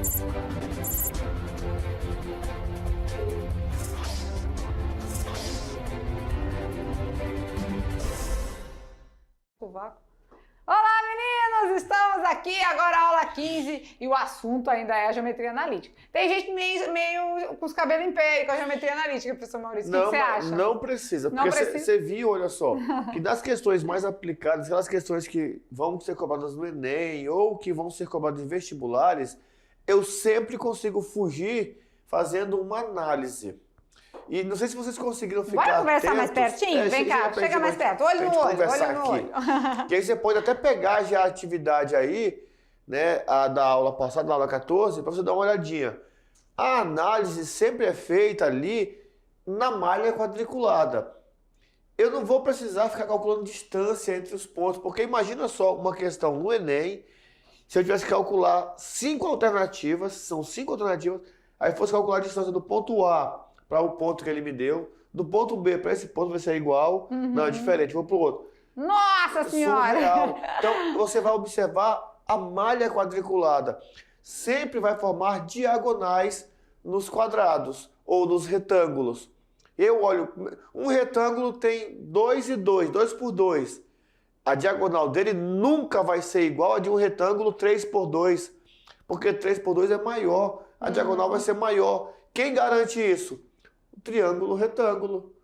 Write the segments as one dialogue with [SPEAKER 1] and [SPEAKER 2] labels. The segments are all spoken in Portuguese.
[SPEAKER 1] Olá, meninos! Estamos aqui agora, aula 15, e o assunto ainda é a geometria analítica. Tem gente meio com os cabelos em pé com a geometria analítica, professor Maurício. O que você acha?
[SPEAKER 2] Não precisa, porque você viu, olha só, que das questões mais aplicadas, aquelas questões que vão ser cobradas no Enem ou que vão ser cobradas em vestibulares, eu sempre consigo fugir fazendo uma análise. E não sei se vocês conseguiram ficar
[SPEAKER 1] Bora conversar
[SPEAKER 2] atentos.
[SPEAKER 1] mais pertinho? Vem cá, chega mais perto, olho no olho, olho no olho.
[SPEAKER 2] Que aí você pode até pegar já a atividade aí, né, da aula passada, da aula 14, para você dar uma olhadinha. A análise sempre é feita ali na malha quadriculada. Eu não vou precisar ficar calculando distância entre os pontos, porque imagina só uma questão no Enem, se eu tivesse que calcular 5 alternativas, são 5 alternativas, aí fosse calcular a distância do ponto A para o ponto que ele me deu, do ponto B para esse ponto vai ser igual, não, é diferente, vou para o outro.
[SPEAKER 1] Nossa Senhora!
[SPEAKER 2] Surreal. Então, você vai observar a malha quadriculada. Sempre vai formar diagonais nos quadrados ou nos retângulos. Eu olho, um retângulo tem 2 e 2, 2 por 2. A diagonal dele nunca vai ser igual a de um retângulo 3 por 2, porque 3 por 2 é maior, a diagonal vai ser maior. Quem garante isso? O triângulo retângulo.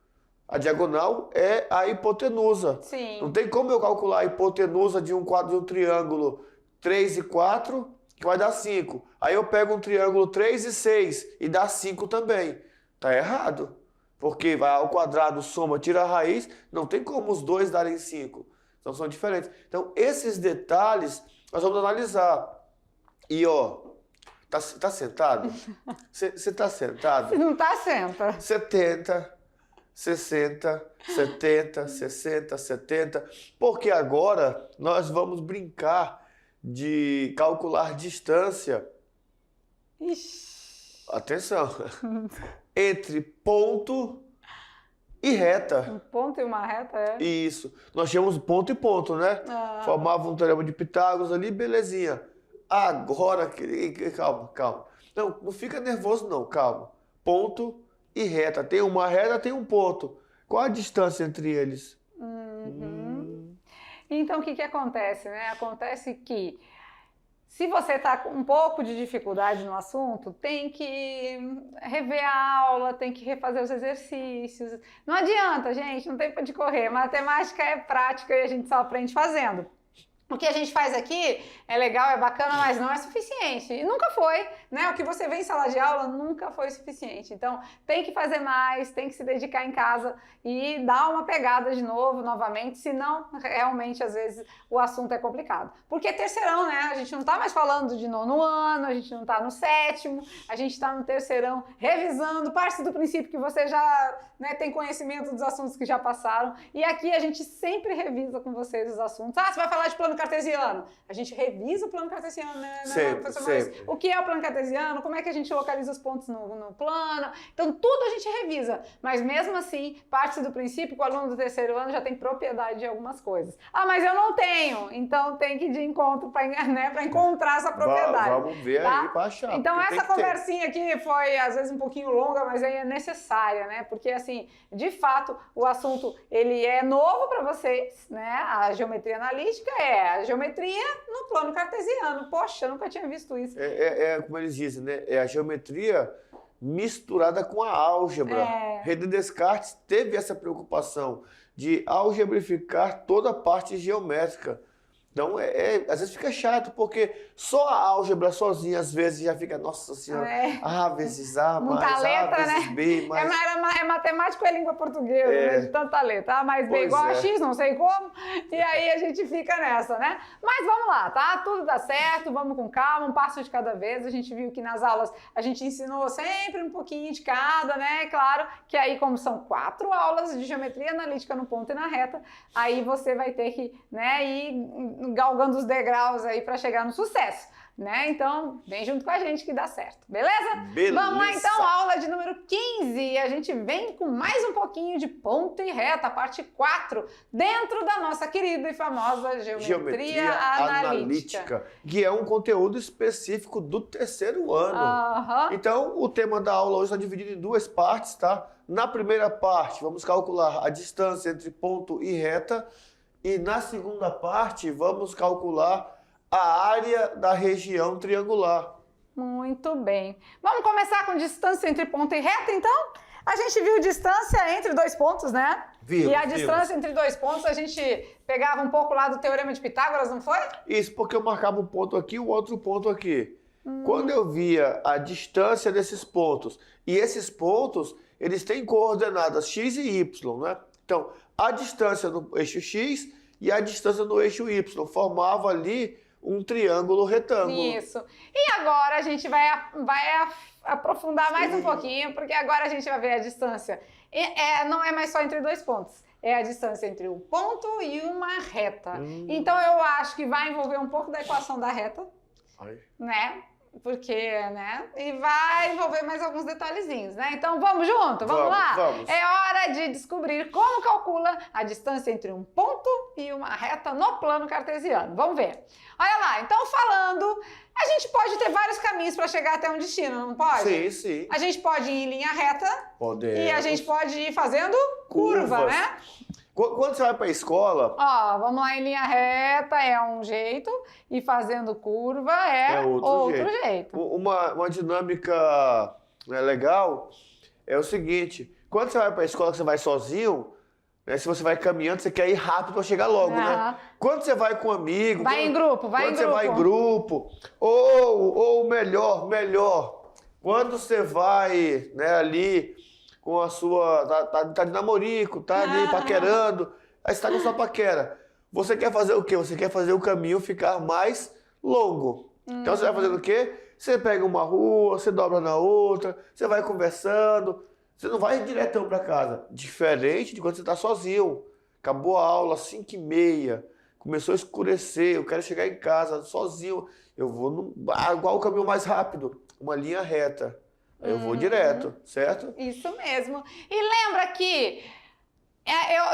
[SPEAKER 2] A diagonal é a hipotenusa.
[SPEAKER 1] Sim.
[SPEAKER 2] Não tem como eu calcular a hipotenusa de um quadro de um triângulo 3 e 4, que vai dar 5. Aí eu pego um triângulo 3 e 6 e dá 5 também. Tá errado. Porque vai ao quadrado, soma, tira a raiz, não tem como os dois darem 5. Então são diferentes. Então esses detalhes nós vamos analisar. E ó, tá sentado? Você tá sentado?
[SPEAKER 1] Se não tá, senta.
[SPEAKER 2] 70, 60, 70, 60, 70. Porque agora nós vamos brincar de calcular distância.
[SPEAKER 1] Ixi.
[SPEAKER 2] Atenção. Entre ponto e reta.
[SPEAKER 1] Um ponto e uma reta, é?
[SPEAKER 2] Isso. Nós tínhamos ponto e ponto, né? Formava um teorema de Pitágoras ali, belezinha. Agora, calma. Não fica nervoso não, calma. Ponto e reta. Tem uma reta, tem um ponto. Qual a distância entre eles?
[SPEAKER 1] Então, o que acontece, né? Acontece que se você está com um pouco de dificuldade no assunto, tem que rever a aula, tem que refazer os exercícios. Não adianta, gente, não tem para de correr. Matemática é prática e a gente só aprende fazendo. O que a gente faz aqui é legal, é bacana, mas não é suficiente. E nunca foi, né? O que você vê em sala de aula nunca foi suficiente. Então, tem que fazer mais, tem que se dedicar em casa e dar uma pegada de novo, novamente, senão, realmente, às vezes, o assunto é complicado. Porque é terceirão, né? A gente não tá mais falando de nono ano, a gente não tá no sétimo, a gente tá no terceirão revisando, parte do princípio que você já, né, tem conhecimento dos assuntos que já passaram. E aqui a gente sempre revisa com vocês os assuntos. Ah, você vai falar de plano cartesiano. A gente revisa o plano cartesiano, né?
[SPEAKER 2] Sempre.
[SPEAKER 1] O que é o plano cartesiano? Como é que a gente localiza os pontos no plano? Então, tudo a gente revisa. Mas mesmo assim, parte do princípio que o aluno do terceiro ano já tem propriedade de algumas coisas. Ah, mas eu não tenho. Então, tem que ir de encontro para encontrar essa propriedade.
[SPEAKER 2] Vamos ver, tá? Aí para achar.
[SPEAKER 1] Então, essa conversinha aqui foi, às vezes, um pouquinho longa, mas aí é necessária, né? Porque, assim, de fato, o assunto, ele é novo para vocês, né? A geometria analítica a geometria no plano cartesiano. Poxa, eu nunca tinha visto isso.
[SPEAKER 2] Como eles dizem, né? É a geometria misturada com a álgebra. René Descartes teve essa preocupação de algebrificar toda a parte geométrica. Então, às vezes fica chato, porque só a álgebra sozinha, às vezes, já fica, nossa senhora, A vezes A,
[SPEAKER 1] muita
[SPEAKER 2] mais
[SPEAKER 1] letra,
[SPEAKER 2] A vezes
[SPEAKER 1] né?
[SPEAKER 2] B, mais...
[SPEAKER 1] É matemático, é língua portuguesa, né? De tanta letra. A mais B igual a X, não sei como. E aí a gente fica nessa, né? Mas vamos lá, tá? Tudo dá certo, vamos com calma, um passo de cada vez. A gente viu que nas aulas a gente ensinou sempre um pouquinho de cada, né? Claro que aí, como são 4 aulas de geometria analítica no ponto e na reta, aí você vai ter que, né, ir galgando os degraus aí para chegar no sucesso. né? Então, vem junto com a gente que dá certo, beleza?
[SPEAKER 2] Beleza.
[SPEAKER 1] Vamos lá então, aula de número 15, e a gente vem com mais um pouquinho de ponto e reta, parte 4, dentro da nossa querida e famosa Geometria Analítica.
[SPEAKER 2] Que é um conteúdo específico do terceiro ano. Então, o tema da aula hoje está dividido em duas partes, tá? Na primeira parte, vamos calcular a distância entre ponto e reta, e na segunda parte, vamos calcular a área da região triangular.
[SPEAKER 1] Muito bem. Vamos começar com distância entre ponto e reta, então? A gente viu distância entre dois pontos, né?
[SPEAKER 2] Vimos,
[SPEAKER 1] e a distância entre dois pontos, a gente pegava um pouco lá do Teorema de Pitágoras, não foi?
[SPEAKER 2] Isso, porque eu marcava um ponto aqui e o outro ponto aqui. Quando eu via a distância desses pontos, e esses pontos, eles têm coordenadas x e y, né? Então, a distância no eixo x e a distância no eixo y formava ali um triângulo retângulo.
[SPEAKER 1] Isso. E agora a gente vai aprofundar mais um pouquinho, porque agora a gente vai ver a distância. Não é mais só entre dois pontos. É a distância entre um ponto e uma reta. Então eu acho que vai envolver um pouco da equação da reta, né? Porque, né? E vai envolver mais alguns detalhezinhos, né? Então vamos junto? Vamos lá?
[SPEAKER 2] Vamos.
[SPEAKER 1] É hora de descobrir como calcula a distância entre um ponto e uma reta no plano cartesiano. Vamos ver. Olha lá, então falando, a gente pode ter vários caminhos para chegar até um destino, não pode?
[SPEAKER 2] Sim, sim.
[SPEAKER 1] A gente pode ir em linha reta.
[SPEAKER 2] Podemos.
[SPEAKER 1] E a gente pode ir fazendo curva,
[SPEAKER 2] Curvas.
[SPEAKER 1] né?
[SPEAKER 2] Quando você vai para a escola...
[SPEAKER 1] Ó, vamos lá, em linha reta é um jeito e fazendo curva é outro jeito.
[SPEAKER 2] Uma dinâmica legal é o seguinte, quando você vai para a escola, que você vai sozinho, né, se você vai caminhando, você quer ir rápido para chegar logo, né? Quando você vai com um amigo...
[SPEAKER 1] Em grupo,
[SPEAKER 2] quando você vai em grupo, ou melhor, quando você vai, né, ali... com a sua... Tá de namorico, tá ali paquerando. Aí você tá com a sua paquera. Você quer fazer o quê? Você quer fazer o caminho ficar mais longo. Então você vai fazendo o quê? Você pega uma rua, você dobra na outra, você vai conversando. Você não vai diretão para casa. Diferente de quando você tá sozinho. Acabou a aula às 5h30. Começou a escurecer. Eu quero chegar em casa sozinho. Eu vou igual o caminho mais rápido. Uma linha reta. Aí eu vou direto, certo?
[SPEAKER 1] Isso mesmo. E lembra que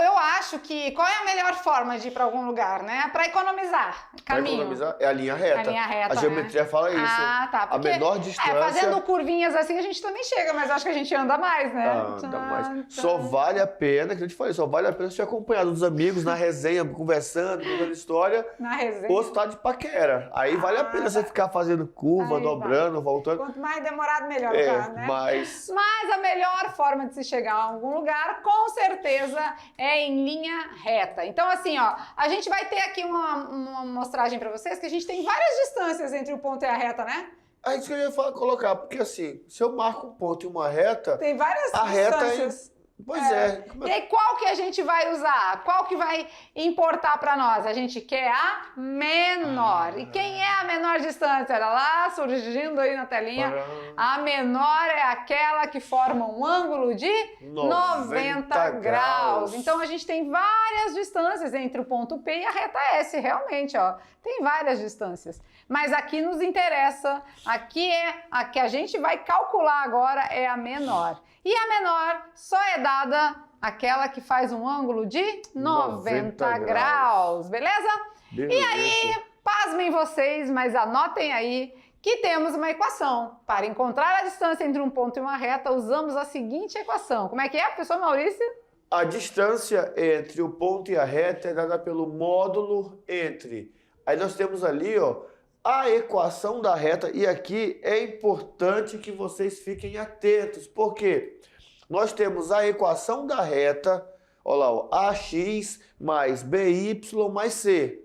[SPEAKER 1] eu acho que qual é a melhor forma de ir para algum lugar, né? Para economizar caminho.
[SPEAKER 2] Para economizar é a linha reta.
[SPEAKER 1] A linha reta,
[SPEAKER 2] a geometria fala isso.
[SPEAKER 1] Ah, tá.
[SPEAKER 2] Porque, a menor distância...
[SPEAKER 1] fazendo curvinhas assim a gente também chega, mas eu acho que a gente anda mais, né?
[SPEAKER 2] Anda mais. Só vale a pena, que eu te falei, só vale a pena você acompanhado dos amigos na resenha, conversando, contando história.
[SPEAKER 1] Na resenha.
[SPEAKER 2] Ou você tá de paquera. Aí vale a pena você ficar fazendo curva, dobrando, voltando.
[SPEAKER 1] Quanto mais demorado, melhor, né?
[SPEAKER 2] Mas
[SPEAKER 1] a melhor forma de se chegar a algum lugar, com certeza, é em linha reta. Então, assim, ó, a gente vai ter aqui uma mostragem para vocês que a gente tem várias distâncias entre o ponto e a reta, né?
[SPEAKER 2] É isso que eu ia colocar, porque assim, se eu marco um ponto e uma reta...
[SPEAKER 1] Tem várias
[SPEAKER 2] distâncias. Pois é.
[SPEAKER 1] E aí, qual que a gente vai usar? Qual que vai importar para nós? A gente quer a menor. E quem é a menor distância? Olha lá, surgindo aí na telinha. A menor é aquela que forma um ângulo de 90 graus. Então, a gente tem várias distâncias entre o ponto P e a reta S, realmente, ó. Tem várias distâncias. Mas aqui nos interessa, aqui é a que a gente vai calcular agora é a menor. E a menor só é dada aquela que faz um ângulo de 90 graus, beleza? E aí, pasmem vocês, mas anotem aí que temos uma equação. Para encontrar a distância entre um ponto e uma reta, usamos a seguinte equação. Como é que é, professor Maurício?
[SPEAKER 2] A distância entre o ponto e a reta é dada pelo módulo entre. Aí nós temos ali, ó, a equação da reta, e aqui é importante que vocês fiquem atentos, porque nós temos a equação da reta, olha lá, ó, AX mais BY mais C.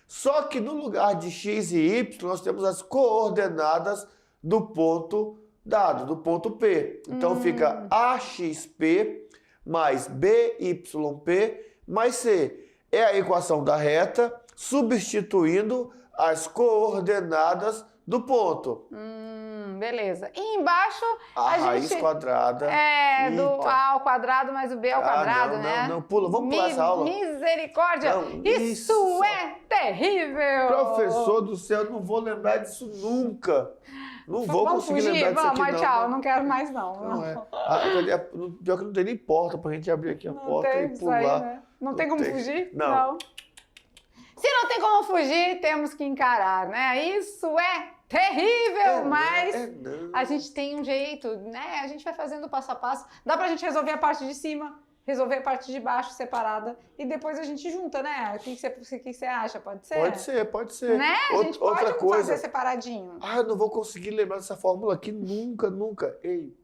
[SPEAKER 2] Só que no lugar de X e Y, nós temos as coordenadas do ponto dado, do ponto P. Então fica AXP mais BYP mais C. É a equação da reta, substituindo as coordenadas do ponto.
[SPEAKER 1] Beleza. E embaixo
[SPEAKER 2] A raiz
[SPEAKER 1] gente...
[SPEAKER 2] quadrada.
[SPEAKER 1] Do
[SPEAKER 2] Eita.
[SPEAKER 1] A ao quadrado mais o B ao quadrado,
[SPEAKER 2] não,
[SPEAKER 1] né?
[SPEAKER 2] não, pula. Vamos pular essa aula.
[SPEAKER 1] Misericórdia!
[SPEAKER 2] Não,
[SPEAKER 1] isso é terrível!
[SPEAKER 2] Professor do céu, eu não vou lembrar disso nunca. Não vou conseguir lembrar disso aqui, não.
[SPEAKER 1] Tchau, não quero mais não.
[SPEAKER 2] Não é. Pior que não tem nem porta pra gente abrir aqui a porta e pular.
[SPEAKER 1] Aí, né? Não tem como fugir?
[SPEAKER 2] Não.
[SPEAKER 1] Se não tem como fugir, temos que encarar, né? Isso é terrível, mas a gente tem um jeito, né? A gente vai fazendo passo a passo. Dá pra gente resolver a parte de cima, resolver a parte de baixo separada e depois a gente junta, né? O que você acha? Pode ser?
[SPEAKER 2] Pode ser.
[SPEAKER 1] Né? A gente
[SPEAKER 2] Outra
[SPEAKER 1] pode
[SPEAKER 2] coisa.
[SPEAKER 1] fazer separadinho.
[SPEAKER 2] Eu não vou conseguir lembrar dessa fórmula aqui nunca. Ei,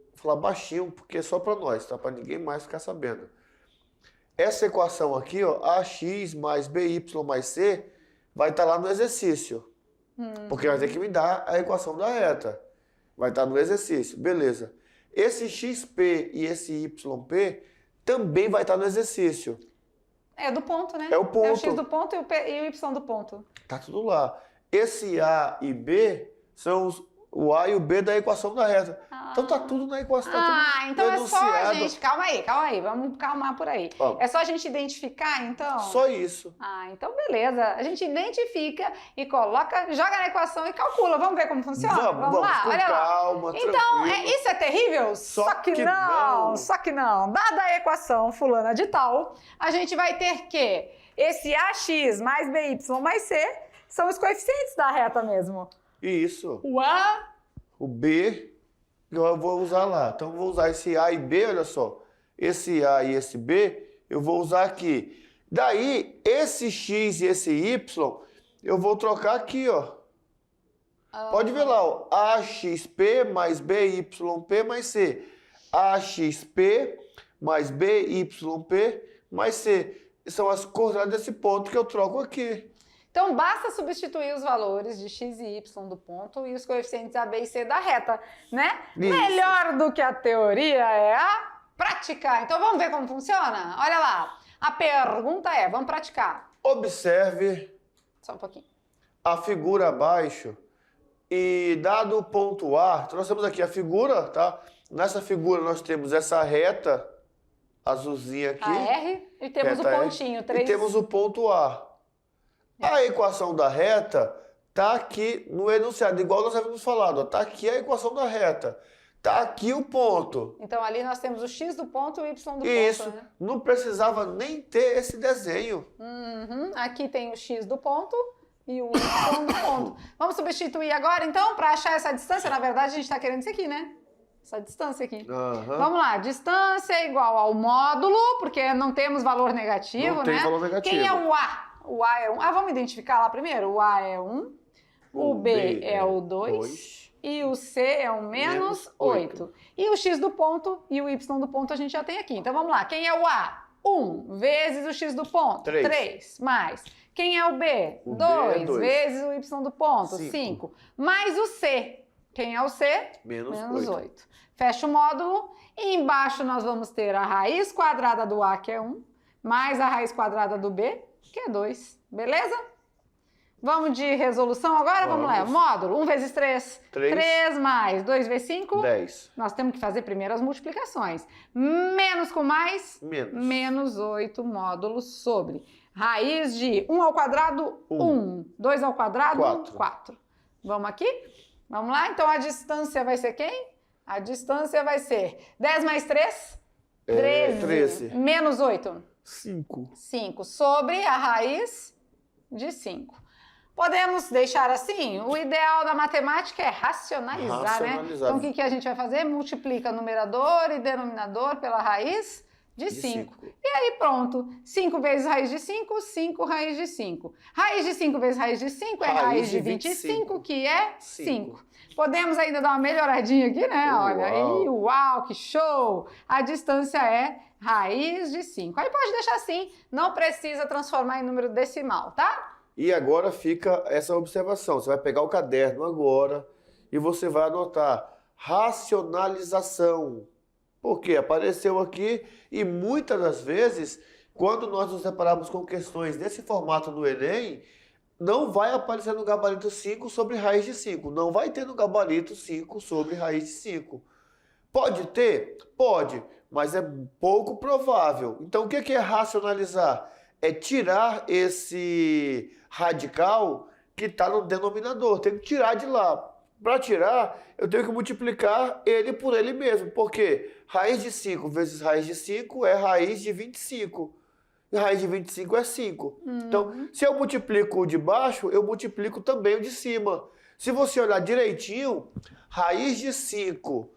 [SPEAKER 2] vou falar baixinho, porque é só pra nós, tá? Pra ninguém mais ficar sabendo. Essa equação aqui, ó, AX mais BY mais C, vai estar lá no exercício. Porque vai ter que me dar a equação da reta. Vai estar no exercício, beleza. Esse XP e esse YP também vai estar no exercício.
[SPEAKER 1] É do ponto, né?
[SPEAKER 2] É o ponto.
[SPEAKER 1] É o X do ponto e o Y do ponto.
[SPEAKER 2] Tá tudo lá. Esse A e B são o A e o B da equação da reta. Então tá tudo na equação. Tá tudo
[SPEAKER 1] então é só a
[SPEAKER 2] enunciado.
[SPEAKER 1] gente... Calma aí. Vamos calmar por aí. É só a gente identificar, então?
[SPEAKER 2] Só isso.
[SPEAKER 1] Então beleza. A gente identifica e coloca, joga na equação e calcula. Vamos ver como funciona? Vamos lá, olha
[SPEAKER 2] calma,
[SPEAKER 1] lá. Então, isso é terrível? Só que não. Dada a equação fulana de tal, a gente vai ter que esse AX mais BY mais C são os coeficientes da reta mesmo.
[SPEAKER 2] Isso.
[SPEAKER 1] O A...
[SPEAKER 2] O B... eu vou usar lá. Então, eu vou usar esse A e B, olha só. Esse A e esse B, eu vou usar aqui. Daí, esse X e esse Y, eu vou trocar aqui, ó. Pode ver lá, ó. AXP mais BYP mais C. AXP mais BYP mais C. São as coordenadas desse ponto que eu troco aqui.
[SPEAKER 1] Então, basta substituir os valores de x e y do ponto e os coeficientes A, B e C da reta, né? Isso. Melhor do que a teoria é a prática. Então, vamos ver como funciona? Olha lá. A pergunta é, vamos praticar.
[SPEAKER 2] Observe
[SPEAKER 1] só um pouquinho
[SPEAKER 2] a figura abaixo e dado o ponto A, então nós temos aqui a figura, tá? Nessa figura nós temos essa reta azulzinha aqui.
[SPEAKER 1] A R e temos o pontinho, 3.
[SPEAKER 2] E temos o ponto A. A equação da reta está aqui no enunciado, igual nós havíamos falado. Está aqui a equação da reta. Está aqui o ponto.
[SPEAKER 1] Então, ali nós temos o x do ponto e o y do ponto.
[SPEAKER 2] Isso.
[SPEAKER 1] Né?
[SPEAKER 2] Não precisava nem ter esse desenho.
[SPEAKER 1] Aqui tem o x do ponto e o y do ponto. Vamos substituir agora, então, para achar essa distância. Na verdade, a gente está querendo isso aqui, né? Essa distância aqui. Vamos lá. Distância é igual ao módulo, porque não temos valor negativo,
[SPEAKER 2] não tem valor negativo.
[SPEAKER 1] Quem é o A? O A é 1. Vamos identificar lá primeiro? O A é 1, o B é o 2 e o C é o menos 8. E o X do ponto e o Y do ponto a gente já tem aqui. Então vamos lá. Quem é o A? 1 vezes o X do ponto, 3. Mais. Quem é o B? 2 vezes o Y do ponto, 5. Mais o C. Quem é o C?
[SPEAKER 2] Menos 8.
[SPEAKER 1] Fecha o módulo. E embaixo nós vamos ter a raiz quadrada do A, que é 1, mais a raiz quadrada do B, que é 2, beleza? Vamos de resolução agora? Vamos lá. Módulo, 1 vezes 3. 3 mais 2 vezes 5.
[SPEAKER 2] 10.
[SPEAKER 1] Nós temos que fazer primeiro as multiplicações. Menos com mais? Menos 8 módulos sobre. Raiz de 1 ao quadrado, 1. 2 ao quadrado, 4. Vamos aqui? Vamos lá? Então a distância vai ser quem? A distância vai ser 10 mais 3? 13. Menos 8? 5 sobre a raiz de 5. Podemos deixar assim? O ideal da matemática é racionalizar, né? Então, o que a gente vai fazer? Multiplica numerador e denominador pela raiz de 5. E aí, pronto. 5 vezes raiz de 5, 5 raiz de 5. Raiz de 5 vezes raiz de 5 é raiz de 25, que é 5. Podemos ainda dar uma melhoradinha aqui, né? Olha aí, uau, que show! A distância é raiz de 5. Aí pode deixar assim, não precisa transformar em número decimal, tá?
[SPEAKER 2] E agora fica essa observação. Você vai pegar o caderno agora e você vai anotar racionalização. Porque apareceu aqui e muitas das vezes, quando nós nos deparamos com questões desse formato do Enem, não vai aparecer no gabarito 5 sobre raiz de 5. Não vai ter no gabarito 5 sobre raiz de 5. Pode ter? Pode, mas é pouco provável. Então, o que é racionalizar? É tirar esse radical que está no denominador. Tem que tirar de lá. Para tirar, eu tenho que multiplicar ele por ele mesmo. Porque raiz de 5 vezes raiz de 5 é raiz de 25. E raiz de 25 é 5. Então, se eu multiplico o de baixo, eu multiplico também o de cima. Se você olhar direitinho, raiz de 5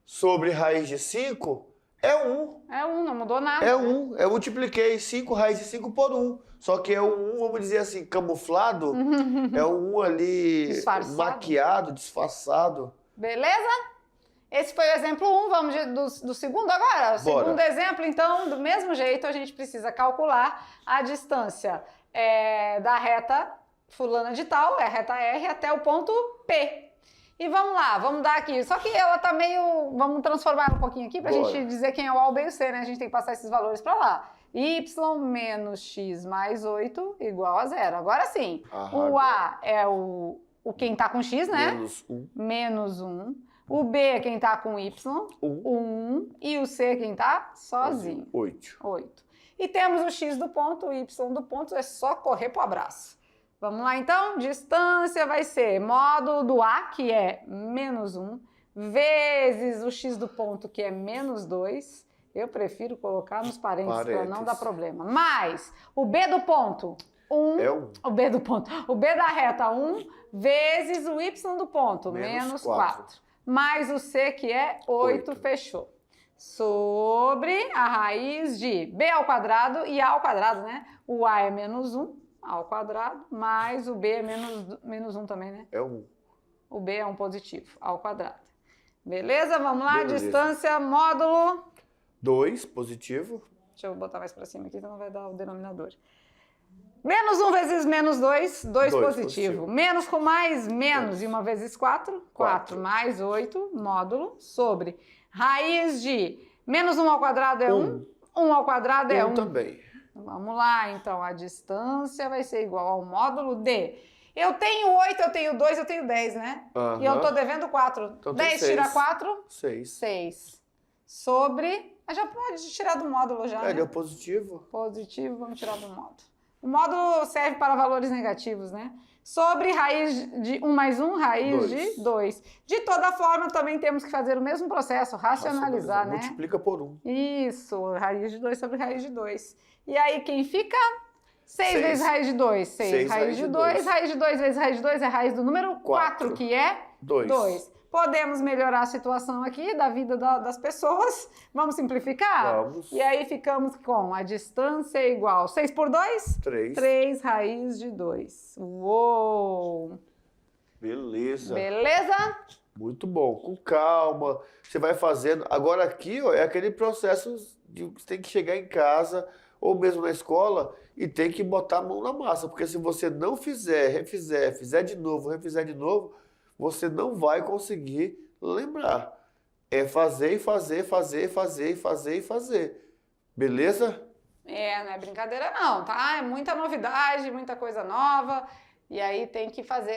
[SPEAKER 2] sobre raiz de 5 é 1.
[SPEAKER 1] É 1, não mudou nada.
[SPEAKER 2] É 1. Eu multipliquei 5 raiz de 5 por 1. Só que é um 1, vamos dizer assim, camuflado. É um 1 ali
[SPEAKER 1] Disfarçado.
[SPEAKER 2] maquiado, disfarçado.
[SPEAKER 1] Beleza? Esse foi o exemplo 1, vamos do segundo agora. O segundo exemplo, então, do mesmo jeito, a gente precisa calcular a distância da reta fulana de tal, a reta R, até o ponto P. E vamos lá, vamos dar aqui. Só que ela tá meio... Vamos transformar ela um pouquinho aqui pra gente dizer quem é o A, o B e o C, né? A gente tem que passar esses valores pra lá. Y menos x mais 8 igual a 0. Agora sim, o A é o quem tá com x, né?
[SPEAKER 2] Menos 1.
[SPEAKER 1] Menos 1. O B é quem tá com y, 1. E o C é quem tá sozinho, 8. E temos o x do ponto, o y do ponto, é só correr pro abraço. Vamos lá então? Distância vai ser módulo do A, que é menos 1, vezes o x do ponto, que é menos 2. Eu prefiro colocar nos parênteses para não dar problema. Mais o B do ponto, 1.
[SPEAKER 2] É 1.
[SPEAKER 1] O B do ponto. O B da reta, 1, vezes o y do ponto, menos 4. Mais o C, que é 8, fechou. Sobre a raiz de B ao quadrado e A ao quadrado, né? O A é menos 1 ao quadrado, mais o B é menos 1 também, né?
[SPEAKER 2] É 1.
[SPEAKER 1] O B é um positivo, ao quadrado. Beleza? Vamos lá, distância, módulo...
[SPEAKER 2] 2, positivo.
[SPEAKER 1] Deixa eu botar mais para cima aqui, senão vai dar o denominador. Menos 1 vezes menos 2, 2 positivo. Menos com mais, menos. E 1 vezes 4, 4 mais 8, módulo, sobre raiz de menos 1 ao quadrado é 1, 1 ao quadrado é 1.
[SPEAKER 2] Também.
[SPEAKER 1] Vamos lá, então, a distância vai ser igual ao módulo de... Eu tenho 8, eu tenho 2, eu tenho 10, né? E eu tô devendo 4.
[SPEAKER 2] Então
[SPEAKER 1] 10 tira 4?
[SPEAKER 2] 6.
[SPEAKER 1] 6. Sobre... Já pode tirar do módulo já, né?
[SPEAKER 2] Deu positivo.
[SPEAKER 1] Positivo, vamos tirar do módulo. O módulo serve para valores negativos, né? Sobre raiz de 1 mais 1, raiz de 2. De toda forma, também temos que fazer o mesmo processo, racionalizar, né?
[SPEAKER 2] Multiplica por 1.
[SPEAKER 1] Isso, raiz de 2 sobre raiz de 2. E aí, quem fica? 6 vezes raiz de 2. 6 raiz de 2. Raiz de 2 vezes raiz de 2 é raiz do número 4, que é 2. Podemos melhorar a situação aqui da vida das pessoas. Vamos simplificar?
[SPEAKER 2] Vamos.
[SPEAKER 1] E aí ficamos com a distância igual 6 por 2?
[SPEAKER 2] 3.
[SPEAKER 1] 3 raiz de 2. Uou!
[SPEAKER 2] Beleza.
[SPEAKER 1] Beleza?
[SPEAKER 2] Muito bom. Com calma. Você vai fazendo. Agora aqui, ó, é aquele processo de você tem que chegar em casa ou mesmo na escola e tem que botar a mão na massa. Porque se você não fizer, fizer de novo, refizer de novo, você não vai conseguir lembrar. É fazer e fazer, fazer, fazer e fazer e fazer. Beleza?
[SPEAKER 1] Não é brincadeira não, tá? É muita novidade, muita coisa nova. E aí tem que fazer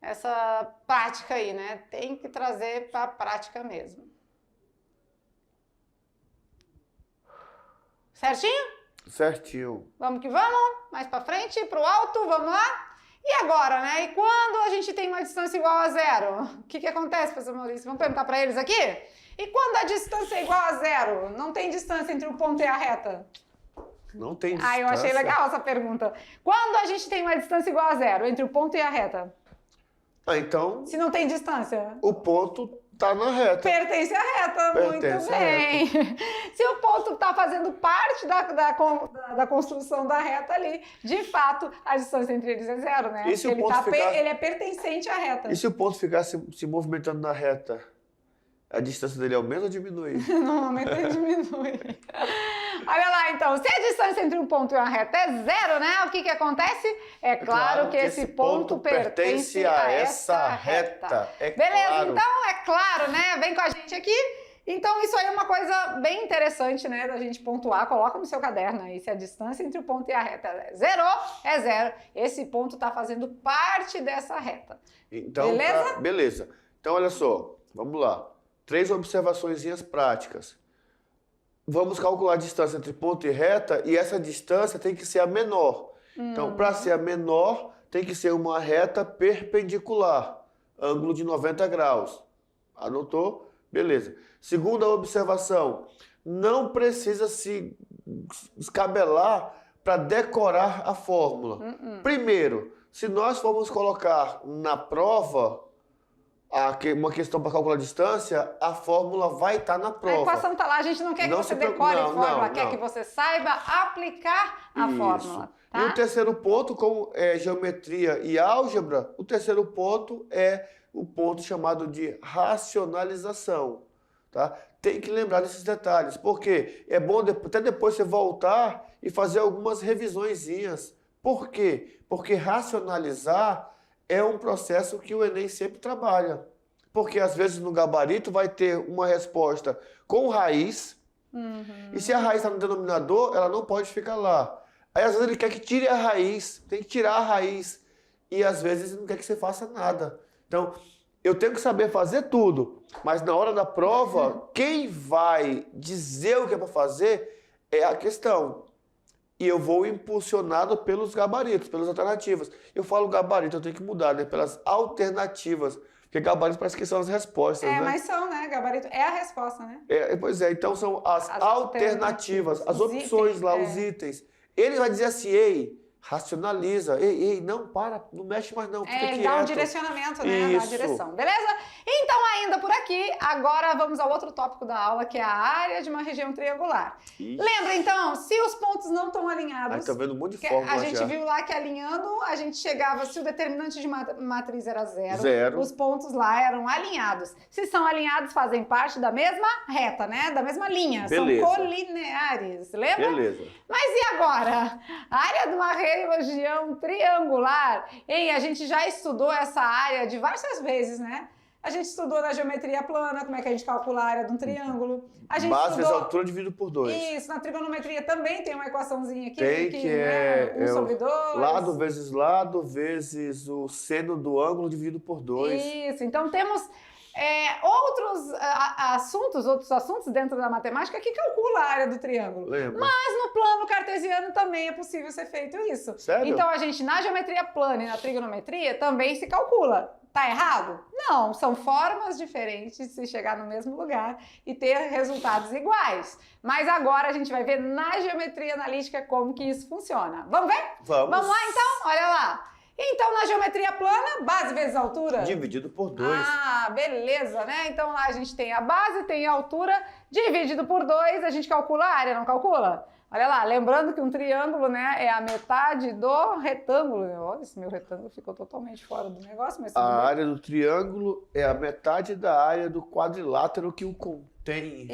[SPEAKER 1] essa prática aí, né? Tem que trazer para a prática mesmo. Certinho?
[SPEAKER 2] Certinho.
[SPEAKER 1] Vamos que vamos? Mais para frente, para o alto, vamos lá? E agora, né? E quando a gente tem uma distância igual a 0? O que acontece, professor Maurício? Vamos perguntar para eles aqui? E quando a distância é igual a 0? Não tem distância entre o ponto e a reta?
[SPEAKER 2] Não tem distância.
[SPEAKER 1] Eu achei legal essa pergunta. Quando a gente tem uma distância igual a 0 entre o ponto e a reta?
[SPEAKER 2] Então...
[SPEAKER 1] Se não tem distância?
[SPEAKER 2] O ponto tá na reta.
[SPEAKER 1] Pertence à reta, muito bem. Se o ponto está fazendo parte da construção da reta ali, de fato, a distância entre eles é 0, né?
[SPEAKER 2] E se o ponto
[SPEAKER 1] ele é pertencente à reta.
[SPEAKER 2] E se o ponto ficar se movimentando na reta? A distância dele aumenta ou diminui?
[SPEAKER 1] Normalmente ele diminui. Olha lá, então, se a distância entre um ponto e uma reta é 0, né? O que acontece? É claro que esse ponto pertence a essa reta.
[SPEAKER 2] É
[SPEAKER 1] beleza,
[SPEAKER 2] claro.
[SPEAKER 1] então é claro, né? Vem com a gente aqui Então, isso aí é uma coisa bem interessante, né, da gente pontuar. Coloca no seu caderno aí, se a distância entre o ponto e a reta é zero. Esse ponto está fazendo parte dessa reta.
[SPEAKER 2] Então,
[SPEAKER 1] Beleza?
[SPEAKER 2] Beleza. Então, olha só, vamos lá. 3 observaçõezinhas práticas. Vamos calcular a distância entre ponto e reta e essa distância tem que ser a menor. Então, para ser a menor, tem que ser uma reta perpendicular, ângulo de 90 graus. Anotou? Beleza. Segunda observação, não precisa se escabelar para decorar a fórmula. Primeiro, se nós formos colocar na prova uma questão para calcular a distância, a fórmula vai estar na prova.
[SPEAKER 1] A equação está lá, a gente não quer que você decore a fórmula, quer que você saiba aplicar a fórmula. Tá?
[SPEAKER 2] E o terceiro ponto, como é geometria e álgebra, o terceiro ponto é o ponto chamado de racionalização. Tá? Tem que lembrar desses detalhes, porque é bom até depois você voltar e fazer algumas revisõezinhas. Por quê? Porque racionalizar é um processo que o Enem sempre trabalha. Porque às vezes no gabarito vai ter uma resposta com raiz, e se a raiz está no denominador, ela não pode ficar lá. Aí às vezes ele quer que tire a raiz, tem que tirar a raiz. E às vezes ele não quer que você faça nada. Então, eu tenho que saber fazer tudo, mas na hora da prova, quem vai dizer o que é para fazer é a questão. E eu vou impulsionado pelos gabaritos, pelas alternativas. Eu falo gabarito, eu tenho que mudar, né? Pelas alternativas. Porque gabarito parece que são as respostas, né?
[SPEAKER 1] Mas são, né? Gabarito é a resposta, né?
[SPEAKER 2] Pois é, então são as alternativas, as opções itens, lá, os itens. Ele vai dizer assim, ei, racionaliza, ei, não, não mexe mais não, fica quieto.
[SPEAKER 1] Dá um direcionamento, né? Dá a direção, beleza? Então, ainda por aqui, agora vamos ao outro tópico da aula, que é a área de uma região triangular. Lembra, então, se os pontos não estão alinhados...
[SPEAKER 2] Tá vendo um monte de fórmula
[SPEAKER 1] A gente viu lá que alinhando, a gente chegava, se o determinante de matriz era zero, os pontos lá eram alinhados. Se são alinhados, fazem parte da mesma reta, né? Da mesma linha,
[SPEAKER 2] beleza.
[SPEAKER 1] São colineares, lembra?
[SPEAKER 2] Beleza.
[SPEAKER 1] Mas e agora? A área de uma região triangular, a gente já estudou essa área diversas vezes, né? A gente estudou na geometria plana, como é que a gente calcula a área de um triângulo. A gente
[SPEAKER 2] base vezes
[SPEAKER 1] estudou...
[SPEAKER 2] altura dividido por 2.
[SPEAKER 1] Isso, na trigonometria também tem uma equaçãozinha aqui.
[SPEAKER 2] Que
[SPEAKER 1] né? 1 sobre 2.
[SPEAKER 2] Lado vezes o seno do ângulo dividido por 2.
[SPEAKER 1] Isso, então temos outros assuntos dentro da matemática que calcula a área do triângulo.
[SPEAKER 2] Lembra.
[SPEAKER 1] Mas no plano cartesiano também é possível ser feito isso.
[SPEAKER 2] Sério?
[SPEAKER 1] Então a gente, na geometria plana e na trigonometria, também se calcula. Tá errado? Não, são formas diferentes de se chegar no mesmo lugar e ter resultados iguais. Mas agora a gente vai ver na geometria analítica como que isso funciona. Vamos ver?
[SPEAKER 2] Vamos.
[SPEAKER 1] Vamos lá então? Olha lá. Então, na geometria plana, base vezes altura?
[SPEAKER 2] Dividido por 2.
[SPEAKER 1] Ah, beleza, né? Então lá a gente tem a base, tem a altura, dividido por 2, a gente calcula a área, não calcula? Olha lá, lembrando que um triângulo, né, é a metade do retângulo. Olha, esse meu retângulo ficou totalmente fora do negócio, mas...
[SPEAKER 2] A área do triângulo é a metade da área do quadrilátero que o contém.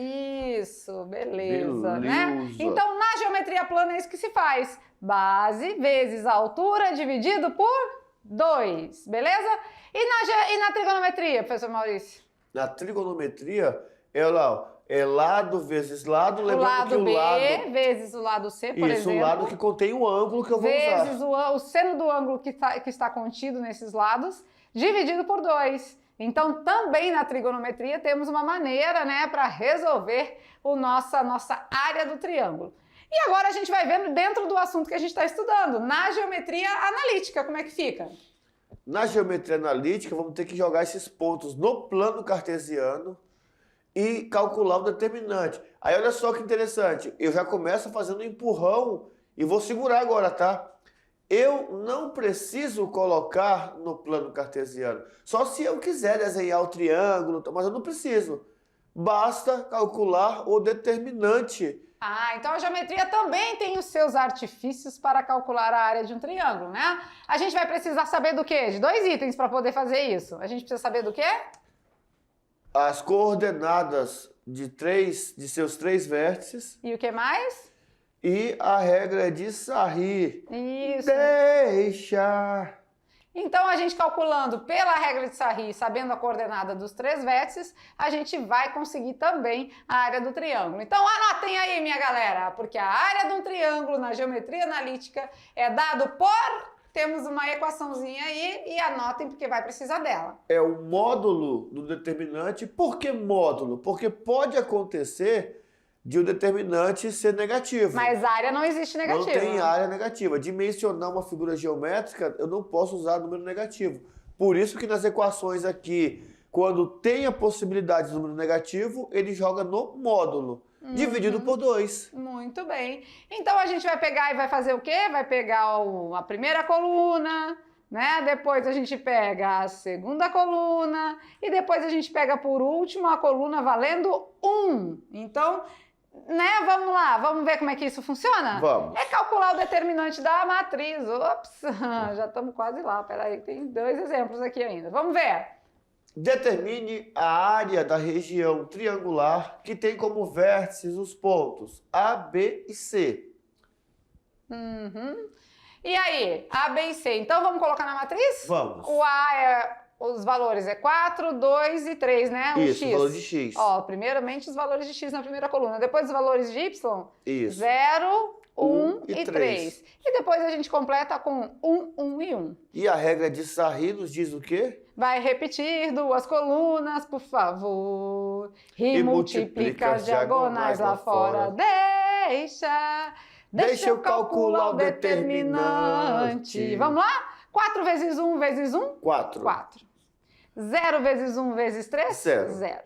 [SPEAKER 1] Isso, beleza, né? Então, na geometria plana é isso que se faz. Base vezes a altura dividido por 2, beleza? E na trigonometria, professor Maurício?
[SPEAKER 2] Na trigonometria, é lado vezes lado, lembrando que o lado
[SPEAKER 1] B vezes o lado C, por exemplo.
[SPEAKER 2] Isso, o lado que contém o ângulo que eu vou usar.
[SPEAKER 1] Vezes o seno do ângulo que está contido nesses lados, dividido por 2. Então, também na trigonometria temos uma maneira, né, para resolver nossa área do triângulo. E agora a gente vai vendo dentro do assunto que a gente está estudando, na geometria analítica, como é que fica?
[SPEAKER 2] Na geometria analítica, vamos ter que jogar esses pontos no plano cartesiano e calcular o determinante. Aí olha só que interessante, eu já começo fazendo um empurrão e vou segurar agora, tá? Eu não preciso colocar no plano cartesiano, só se eu quiser desenhar o triângulo, mas eu não preciso. Basta calcular o determinante.
[SPEAKER 1] Então a geometria também tem os seus artifícios para calcular a área de um triângulo, né? A gente vai precisar saber do quê? De 2 itens para poder fazer isso. A gente precisa saber do quê?
[SPEAKER 2] As coordenadas de seus 3 vértices.
[SPEAKER 1] E o que mais?
[SPEAKER 2] E a regra é de Sarri.
[SPEAKER 1] Isso.
[SPEAKER 2] Deixa.
[SPEAKER 1] Então, a gente calculando pela regra de Sarri, sabendo a coordenada dos 3 vértices, a gente vai conseguir também a área do triângulo. Então, anotem aí, minha galera, porque a área de um triângulo na geometria analítica é dado por... Temos uma equaçãozinha aí e anotem porque vai precisar dela.
[SPEAKER 2] É o módulo do determinante. Por que módulo? Porque pode acontecer de o determinante ser negativo.
[SPEAKER 1] Mas área não existe negativa.
[SPEAKER 2] Não tem área negativa. Dimensionar uma figura geométrica, eu não posso usar número negativo. Por isso que nas equações aqui, quando tem a possibilidade do número negativo, ele joga no módulo. Dividido por 2.
[SPEAKER 1] Muito bem. Então a gente vai pegar e vai fazer o quê? Vai pegar a primeira coluna, né? Depois a gente pega a segunda coluna e depois a gente pega por último a coluna valendo 1. Então, né? Vamos lá, vamos ver como é que isso funciona?
[SPEAKER 2] Vamos.
[SPEAKER 1] É calcular o determinante da matriz. Ops, já estamos quase lá. Peraí, tem 2 exemplos aqui ainda. Vamos ver.
[SPEAKER 2] Determine a área da região triangular que tem como vértices os pontos A, B e C.
[SPEAKER 1] E aí, A, B e C. Então vamos colocar na matriz?
[SPEAKER 2] Vamos.
[SPEAKER 1] O A os valores é 4, 2 e 3, né? O
[SPEAKER 2] Isso,
[SPEAKER 1] X.
[SPEAKER 2] o valor de X.
[SPEAKER 1] Ó, primeiramente os valores de X na primeira coluna. Depois os valores de Y.
[SPEAKER 2] Isso.
[SPEAKER 1] 0, 1
[SPEAKER 2] e
[SPEAKER 1] e 3. E depois a gente completa com 1, 1 e 1.
[SPEAKER 2] E a regra de Sarri nos diz o quê?
[SPEAKER 1] Vai repetir 2 colunas, por favor. E multiplica as diagonais lá fora. Deixa eu calcular o determinante. Vamos lá? 4 vezes 1 vezes 1?
[SPEAKER 2] 4.
[SPEAKER 1] 4. 0 vezes 1 vezes 3?
[SPEAKER 2] Zero.
[SPEAKER 1] 0.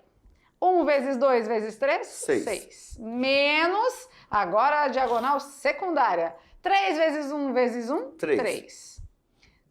[SPEAKER 1] 1 vezes 2 vezes 3?
[SPEAKER 2] 6.
[SPEAKER 1] Menos, agora a diagonal secundária. 3 vezes 1 vezes 1?
[SPEAKER 2] 3.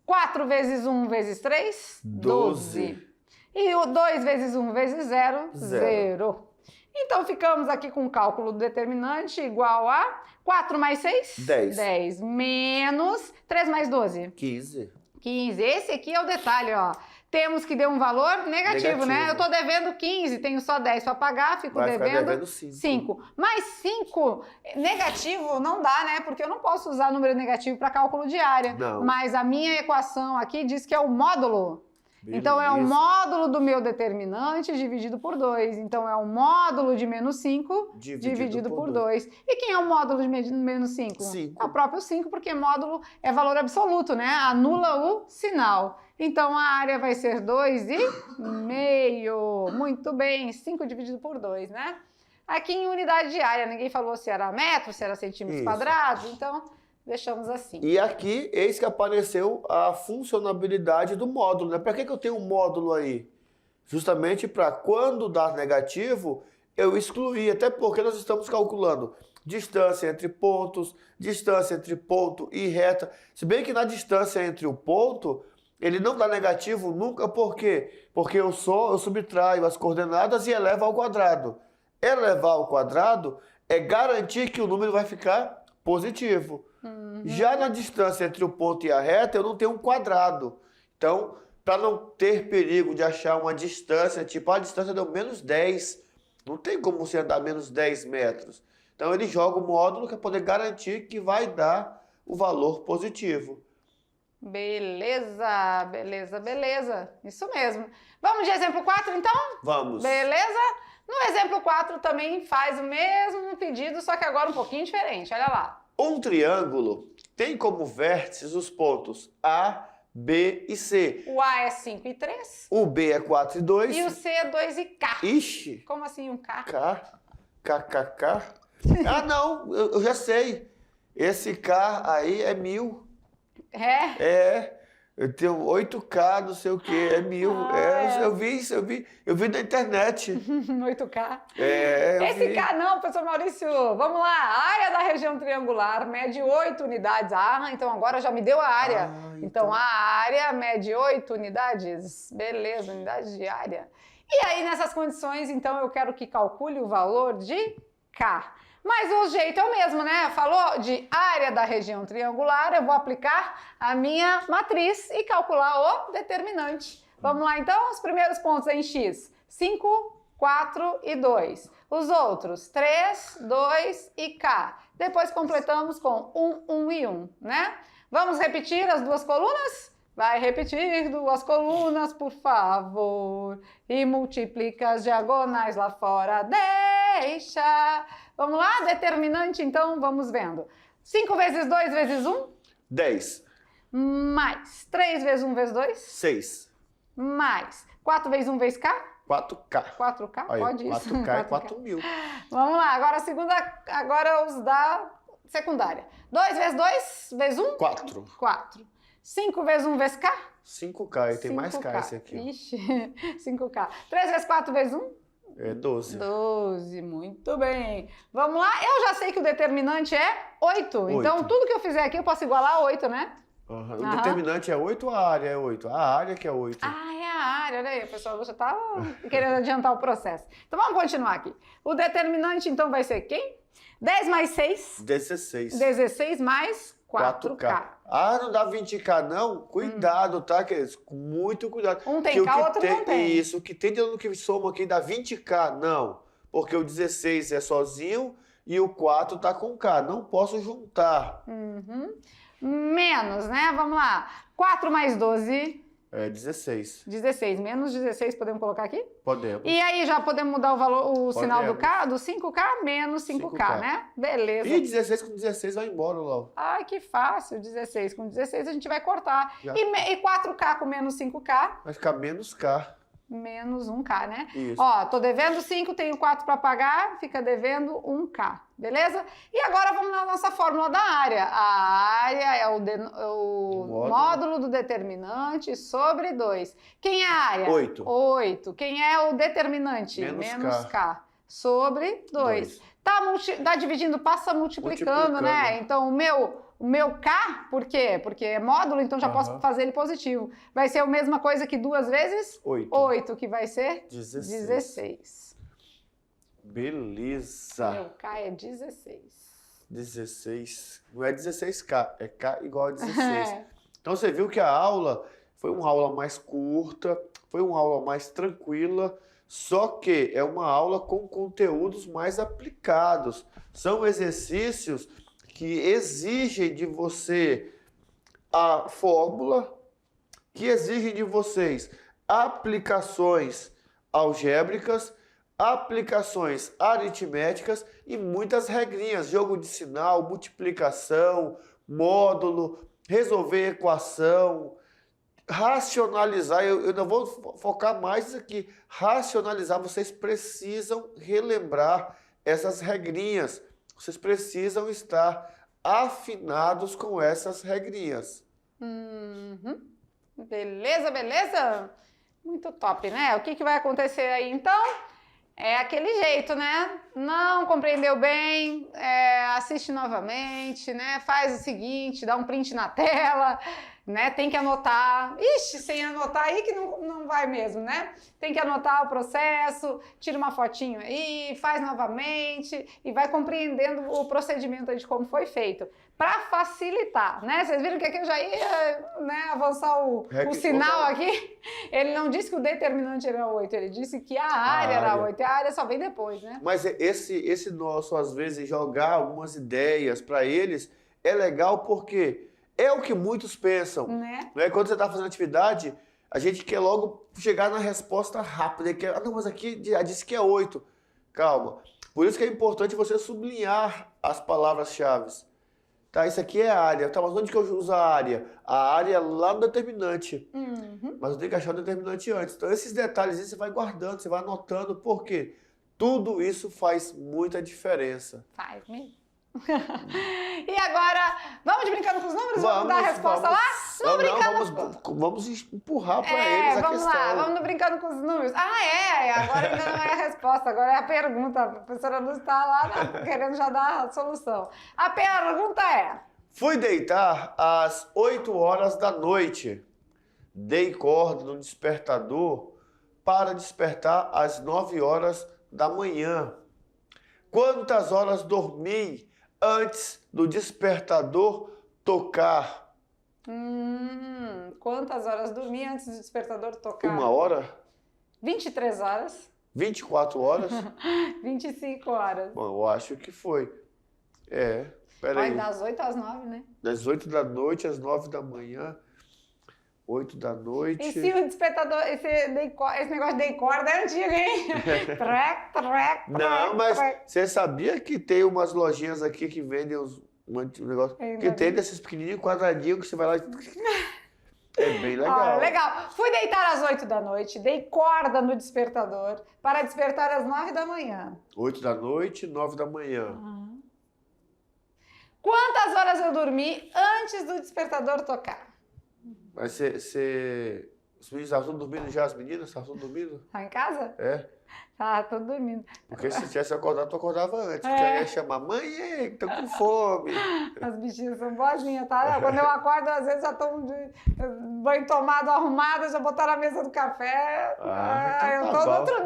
[SPEAKER 1] 4 vezes 1 vezes 3?
[SPEAKER 2] 12.
[SPEAKER 1] E o 2 vezes 1 vezes 0?
[SPEAKER 2] Zero.
[SPEAKER 1] 0. Então, ficamos aqui com o cálculo do determinante igual a 4 mais 6?
[SPEAKER 2] 10.
[SPEAKER 1] 10. Menos 3 mais 12?
[SPEAKER 2] 15.
[SPEAKER 1] 15. Esse aqui é o detalhe, ó. Temos que dar um valor negativo, né? Eu tô devendo 15, tenho só 10 para pagar, fico devendo 5. Mas 5 negativo não dá, né? Porque eu não posso usar número negativo para cálculo de área.
[SPEAKER 2] Não.
[SPEAKER 1] Mas a minha equação aqui diz que é o módulo.
[SPEAKER 2] Beleza.
[SPEAKER 1] Então, é o módulo do meu determinante dividido por 2. Então, é o módulo de menos 5 dividido por 2. E quem é o módulo de menos 5?
[SPEAKER 2] 5.
[SPEAKER 1] É o próprio 5, porque módulo é valor absoluto, né? Anula o sinal. Então, a área vai ser 2,5. Muito bem, 5 dividido por 2, né? Aqui em unidade de área, ninguém falou se era metro, se era centímetros quadrados. Então, deixamos assim.
[SPEAKER 2] E aqui, eis que apareceu a funcionabilidade do módulo, né? Para que eu tenho um módulo aí? Justamente para quando dar negativo, eu excluir, até porque nós estamos calculando distância entre pontos, distância entre ponto e reta. Se bem que na distância entre o ponto, ele não dá negativo nunca, por quê? Porque eu subtraio as coordenadas e elevo ao quadrado. Elevar ao quadrado é garantir que o número vai ficar positivo. Já na distância entre o ponto e a reta, eu não tenho um quadrado. Então, para não ter perigo de achar uma distância, tipo, a distância deu menos 10. Não tem como você andar menos 10 metros. Então, ele joga o módulo para poder garantir que vai dar o valor positivo.
[SPEAKER 1] Beleza, beleza, beleza. Isso mesmo. Vamos de exemplo 4, então?
[SPEAKER 2] Vamos.
[SPEAKER 1] Beleza? No exemplo 4 também faz o mesmo pedido, só que agora um pouquinho diferente. Olha lá.
[SPEAKER 2] Um triângulo tem como vértices os pontos A, B e C.
[SPEAKER 1] O A é 5 e 3.
[SPEAKER 2] O B é 4 e 2.
[SPEAKER 1] E o C é 2 e K.
[SPEAKER 2] Ixi.
[SPEAKER 1] Como assim um K?
[SPEAKER 2] K. Ah, não, eu já sei. Esse K aí é 1000.
[SPEAKER 1] É?
[SPEAKER 2] Eu tenho 8K, não sei o que, é 1000. Eu vi na internet.
[SPEAKER 1] 8K.
[SPEAKER 2] Esse
[SPEAKER 1] K não, professor Maurício. Vamos lá. A área da região triangular mede 8 unidades. Então agora já me deu a área. Então a área mede 8 unidades. Beleza, unidades de área. E aí nessas condições, então eu quero que calcule o valor de K. Mas o jeito é o mesmo, né? Falou de área da região triangular, eu vou aplicar a minha matriz e calcular o determinante. Vamos lá, então? Os primeiros pontos em X. 5, 4 e 2. Os outros, 3, 2 e K. Depois completamos com 1, 1 e 1, né? Vamos repetir as duas colunas? Vai repetir 2 colunas, por favor. E multiplica as diagonais lá fora. Deixa. Vamos lá? Determinante, então, vamos vendo. 5 vezes 2 vezes 1?
[SPEAKER 2] 10.
[SPEAKER 1] Mais 3 vezes 1 vezes 2?
[SPEAKER 2] 6.
[SPEAKER 1] Mais 4 vezes 1 vezes K?
[SPEAKER 2] 4K.
[SPEAKER 1] 4K?
[SPEAKER 2] Aí,
[SPEAKER 1] Pode isso.
[SPEAKER 2] 4K é 4.000.
[SPEAKER 1] Vamos lá, agora os da secundária. 2 vezes 2 vezes 1?
[SPEAKER 2] 4.
[SPEAKER 1] 4. 5 vezes 1 vezes K?
[SPEAKER 2] 5K, e tem mais K
[SPEAKER 1] 5K.
[SPEAKER 2] esse aqui. Ó.
[SPEAKER 1] Ixi, 5K. 3 vezes 4 vezes 1?
[SPEAKER 2] É 12.
[SPEAKER 1] 12, muito bem. Vamos lá, eu já sei que o determinante é 8. Então,
[SPEAKER 2] 8.
[SPEAKER 1] tudo que eu fizer aqui eu posso igualar a 8, né?
[SPEAKER 2] Uhum. O determinante é 8 ou a área é 8? A área que é 8.
[SPEAKER 1] Ah, é a área, olha aí, pessoal, você tá querendo adiantar o processo. Então, vamos continuar aqui. O determinante, então, vai ser quem? 10 mais 6?
[SPEAKER 2] 16.
[SPEAKER 1] 16 mais 4K.
[SPEAKER 2] Ah, não dá 20K não? Cuidado, tá, queridos? Com muito cuidado.
[SPEAKER 1] Um tem
[SPEAKER 2] Que
[SPEAKER 1] K, outro não tem.
[SPEAKER 2] Isso, o que tem dentro do que soma aqui dá 20K, não. Porque o 16 é sozinho e o 4 tá com K. Não posso juntar.
[SPEAKER 1] Uhum. Menos, né? Vamos lá. 4 mais 12,
[SPEAKER 2] É 16.
[SPEAKER 1] 16. Menos 16, podemos colocar aqui?
[SPEAKER 2] Podemos.
[SPEAKER 1] E aí já podemos mudar o valor, o sinal do
[SPEAKER 2] Podemos.
[SPEAKER 1] K, do 5K, menos 5K, né? Beleza.
[SPEAKER 2] E 16 com 16 vai embora, Lau.
[SPEAKER 1] Ai, que fácil. 16 com 16 a gente vai cortar.
[SPEAKER 2] Já.
[SPEAKER 1] E 4K com menos 5K,
[SPEAKER 2] Vai ficar menos K.
[SPEAKER 1] menos 1K, né?
[SPEAKER 2] Isso.
[SPEAKER 1] Ó, tô devendo 5, tenho 4 para pagar, fica devendo 1K, beleza? E agora vamos na nossa fórmula da área. A área é o módulo do determinante sobre 2. Quem é a área?
[SPEAKER 2] 8.
[SPEAKER 1] 8. Quem é o determinante?
[SPEAKER 2] Menos
[SPEAKER 1] K. Sobre 2. Tá dividindo, passa multiplicando, né?
[SPEAKER 2] Multiplicando.
[SPEAKER 1] Então, o meu K, por quê? Porque é módulo, então já posso fazer ele positivo. Vai ser a mesma coisa que 2 vezes
[SPEAKER 2] 8.
[SPEAKER 1] 8, que vai ser
[SPEAKER 2] 16.
[SPEAKER 1] 16.
[SPEAKER 2] Beleza.
[SPEAKER 1] Meu K é 16.
[SPEAKER 2] 16. Não é 16K, é K igual a 16. Então você viu que a aula foi uma aula mais curta, foi uma aula mais tranquila, só que é uma aula com conteúdos mais aplicados. São exercícios que exigem de você a fórmula, que exigem de vocês aplicações algébricas, aplicações aritméticas e muitas regrinhas, jogo de sinal, multiplicação, módulo, resolver equação, racionalizar. Eu não vou focar mais aqui. Racionalizar, vocês precisam relembrar essas regrinhas. Vocês precisam estar afinados com essas regrinhas.
[SPEAKER 1] Uhum. Beleza, beleza? Muito top, né? O que vai acontecer aí, então? É aquele jeito, né? Não compreendeu bem, assiste novamente, né? Faz o seguinte, dá um print na tela, né? Tem que anotar. Ixi, sem anotar aí que não vai mesmo, né? Tem que anotar o processo, tira uma fotinho aí, faz novamente e vai compreendendo o procedimento aí de como foi feito. Para facilitar, né? Vocês viram que aqui eu já ia, né, avançar o sinal aqui. Ele não disse que o determinante era 8, ele disse que a área era 8. E a área só vem depois, né?
[SPEAKER 2] Mas esse nosso, às vezes, jogar algumas ideias para eles é legal porque é o que muitos pensam.
[SPEAKER 1] Né?
[SPEAKER 2] Quando você está fazendo atividade, a gente quer logo chegar na resposta rápida. Não, mas aqui já disse que é 8. Calma. Por isso que é importante você sublinhar as palavras-chave. Tá, isso aqui é a área. Tá, mas onde que eu uso a área? A área é lá no determinante.
[SPEAKER 1] Uhum.
[SPEAKER 2] Mas eu tenho que achar o determinante antes. Então, esses detalhes você vai guardando, você vai anotando, porque tudo isso faz muita diferença.
[SPEAKER 1] Faz mesmo. E agora, vamos brincando com os números? Vamos dar a resposta lá?
[SPEAKER 2] Vamos empurrar para eles a
[SPEAKER 1] vamos
[SPEAKER 2] questão.
[SPEAKER 1] Lá, vamos brincando com os números. Agora ainda não é a resposta, agora é a pergunta. A professora Luz está lá querendo já dar a solução. A pergunta é...
[SPEAKER 2] Fui deitar às 8 horas da noite. Dei corda no despertador para despertar às 9 horas da manhã. Quantas horas dormi antes do despertador tocar?
[SPEAKER 1] Quantas horas dormi antes do despertador tocar?
[SPEAKER 2] 1 hora?
[SPEAKER 1] 23 horas.
[SPEAKER 2] 24 horas?
[SPEAKER 1] 25 horas.
[SPEAKER 2] Bom, eu acho que foi. Peraí.
[SPEAKER 1] Das 8 às 9, né?
[SPEAKER 2] Das 8 da noite às 9 da manhã. 8 da noite.
[SPEAKER 1] E se o despertador, esse negócio de corda é antigo, hein?
[SPEAKER 2] Não, mas você sabia que tem umas lojinhas aqui que vendem um negócio que tem desses pequenininhos quadradinhos que você vai lá e... É bem legal.
[SPEAKER 1] Legal. Fui deitar às 8 da noite, dei corda no despertador para despertar às 9 da manhã.
[SPEAKER 2] 8 da noite, 9 da manhã.
[SPEAKER 1] Quantas horas eu dormi antes do despertador tocar?
[SPEAKER 2] Mas você... Os meninos estavam todos dormindo já? As meninas estavam todas dormindo?
[SPEAKER 1] Tá em casa?
[SPEAKER 2] É.
[SPEAKER 1] Tá, tô dormindo.
[SPEAKER 2] Porque se tivesse acordado, tu acordava antes. Porque aí ia chamar, mãe, tô com fome.
[SPEAKER 1] As bichinhas são boazinhas, tá? Quando eu acordo, às vezes já estão de banho tomado, arrumada, já botaram na mesa do café.
[SPEAKER 2] Então
[SPEAKER 1] eu
[SPEAKER 2] tá
[SPEAKER 1] tô
[SPEAKER 2] bom.
[SPEAKER 1] no outro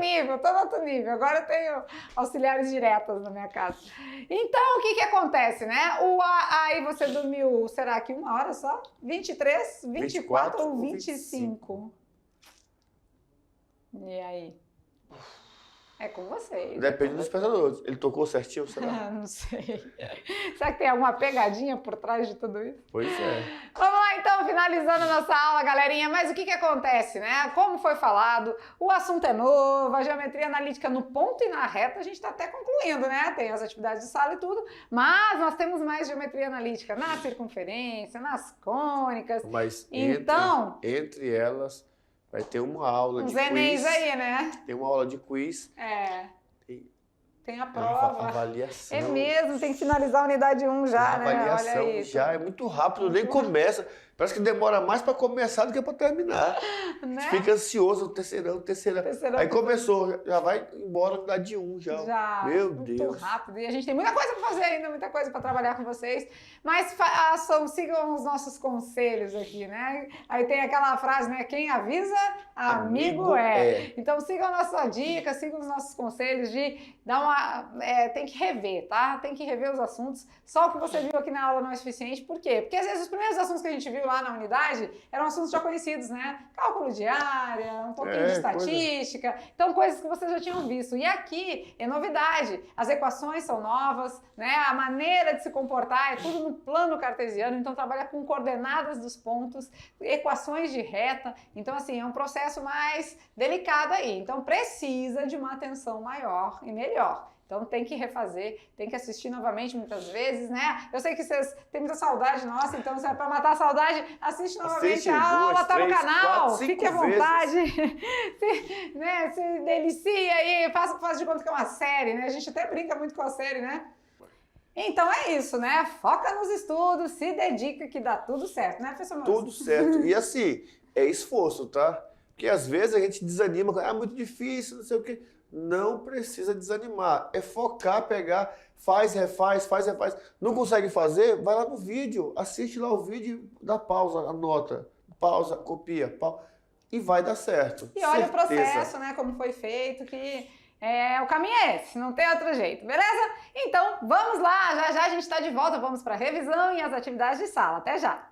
[SPEAKER 1] nível. Agora eu tenho auxiliares diretas na minha casa. Então, o que acontece, né? Aí você dormiu, será que 1 hora só? 23, 24 ou 25? E aí? É com vocês.
[SPEAKER 2] Depende do despertador. Ele tocou certinho, será?
[SPEAKER 1] Não sei. Será que tem alguma pegadinha por trás de tudo isso?
[SPEAKER 2] Pois é.
[SPEAKER 1] Vamos lá, então, finalizando a nossa aula, galerinha. Mas o que acontece, né? Como foi falado, o assunto é novo, a geometria analítica no ponto e na reta, a gente está até concluindo, né? Tem as atividades de sala e tudo, mas nós temos mais geometria analítica na circunferência, nas cônicas.
[SPEAKER 2] Mas
[SPEAKER 1] então,
[SPEAKER 2] entre elas... Vai ter uma aula de
[SPEAKER 1] quiz. Uns Enéis aí, né?
[SPEAKER 2] Tem uma aula de quiz.
[SPEAKER 1] Tem a prova.
[SPEAKER 2] Avaliação.
[SPEAKER 1] É mesmo, tem que finalizar a unidade 1 já, né?
[SPEAKER 2] Avaliação
[SPEAKER 1] Olha isso.
[SPEAKER 2] já, é muito rápido, nem começa. Parece que demora mais para começar do que para terminar.
[SPEAKER 1] Né?
[SPEAKER 2] Fica ansioso, terceirão. Aí começou, já vai embora a unidade 1 já. Meu
[SPEAKER 1] muito
[SPEAKER 2] Deus.
[SPEAKER 1] rápido. E a gente tem muita coisa para fazer ainda, muita coisa para trabalhar com vocês. Mas sigam os nossos conselhos aqui, né? Aí tem aquela frase, né? Quem avisa, amigo é. Então sigam a nossa dica, sigam os nossos conselhos de dar uma... tem que rever, tá? Tem que rever os assuntos. Só o que você viu aqui na aula não é suficiente. Por quê? Porque às vezes os primeiros assuntos que a gente viu lá na unidade eram assuntos já conhecidos, né? Cálculo de área, um pouquinho de estatística. Então, coisas que vocês já tinham visto. E aqui é novidade. As equações são novas, né? A maneira de se comportar é tudo no plano cartesiano. Então, trabalha com coordenadas dos pontos, equações de reta. Então, assim, é um processo mais delicado aí. Então, precisa de uma atenção maior e melhor. Então tem que refazer, tem que assistir novamente muitas vezes, né? Eu sei que vocês têm muita saudade nossa, então se é para matar a saudade, assiste novamente a aula, tá no canal, fique à vontade, se delicia aí, faça de conta que é uma série, né? A gente até brinca muito com a série, né? Então é isso, né? Foca nos estudos, se dedica que dá tudo certo, né, professor Maurício?
[SPEAKER 2] Tudo certo. E assim, é esforço, tá? Porque às vezes a gente desanima, muito difícil, não sei o quê. Não precisa desanimar, é focar, pegar, faz, refaz. Não consegue fazer? Vai lá no vídeo, assiste lá o vídeo, dá pausa, anota, pausa, copia, e vai dar certo.
[SPEAKER 1] E olha o processo, né, como foi feito, que o caminho é esse, não tem outro jeito, beleza? Então, vamos lá, já a gente está de volta, vamos para a revisão e as atividades de sala. Até já!